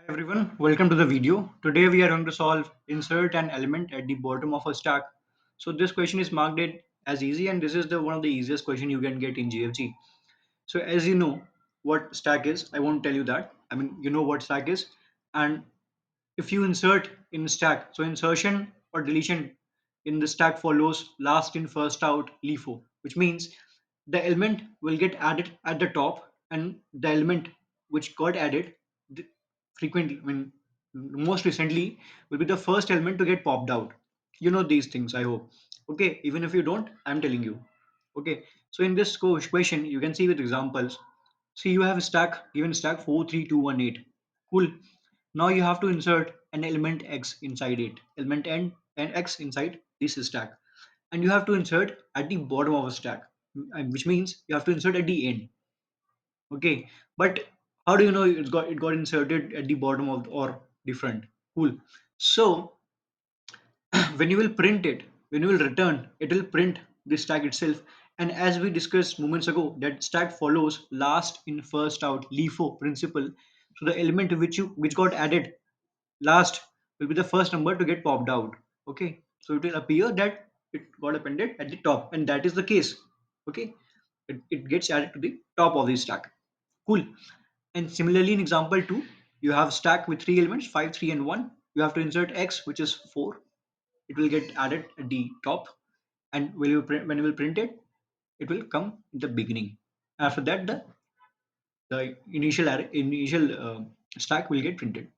Hi everyone, welcome to the video. Today we are going to solve insert an element at the bottom of a stack. So this question is marked it as easy and this is the one of the easiest question you can get in GFG. So as you know what stack is, I won't tell you that. I mean you know what stack is, and if you insert in stack, so insertion or deletion in the stack follows last in first out LIFO, which means the element will get added at the top and the element which got added th- frequently, I mean most recently, will be the first element to get popped out. You know these things, I hope. Okay, even if you don't, I'm telling you. Okay, so in this question you can see with examples. See, you have a stack, given stack 43218. Cool. Now you have to insert an element x inside it, element n and x inside this stack, and you have to insert at the bottom of a stack, which means you have to insert at the end. Okay, but how do you know it got inserted at the bottom of or different? Cool. So when you will print it, when you will return, it will print the stack itself. And as we discussed moments ago, that stack follows last in first out LIFO principle. So the element which got added last will be the first number to get popped out. Okay, so it will appear that it got appended at the top, and that is the case. Okay, it gets added to the top of the stack. Cool. And similarly in example 2, you have stack with three elements 5, 3 and 1. You have to insert x, which is 4. It will get added at the top, and when you will print it, it will come in the beginning. After that, the initial stack will get printed.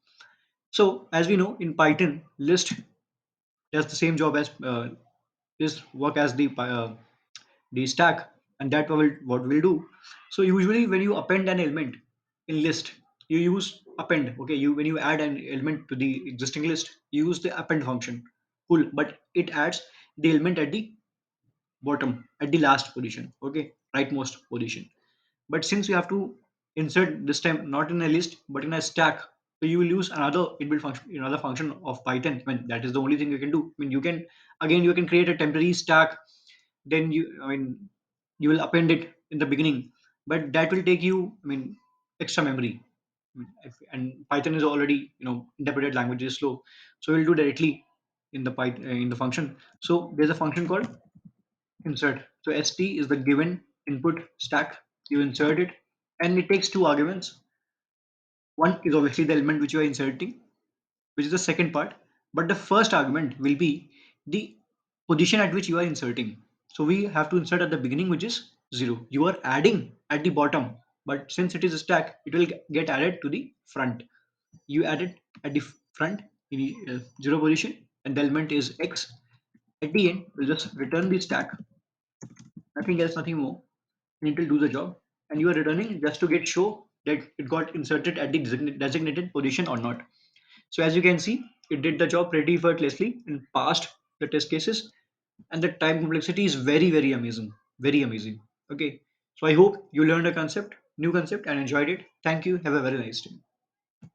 So as we know, in Python, list does the same job as this work as the stack, and that what we'll do. So usually when you append an element in list, you use append. Okay, you when you add an element to the existing list, you use the append function. Cool, but it adds the element at the bottom, at the last position. Okay, rightmost position. But since you have to insert this time not in a list but in a stack, so you will use another function of Python. I mean that is the only thing you can do. I mean you can create a temporary stack, then you will append it in the beginning, but that will take you, I mean, extra memory. And Python is already, interpreted language is slow, so we'll do directly in the Python in the function. So there's a function called insert. So st is the given input stack. You insert it, and it takes two arguments. One is obviously the element which you are inserting, which is the second part. But the first argument will be the position at which you are inserting. So we have to insert at the beginning, which is 0. You are adding at the bottom, but since it is a stack, it will get added to the front. You add it at the front in 0 position, and the element is x. At the end, we'll just return the stack, nothing else, nothing more, and it will do the job. And you are returning just to get show that it got inserted at the designated position or not. So as you can see, it did the job pretty effortlessly and passed the test cases. And the time complexity is very, very amazing. Very amazing. Okay. So I hope you learned a new concept and enjoyed it. Thank you. Have a very nice day.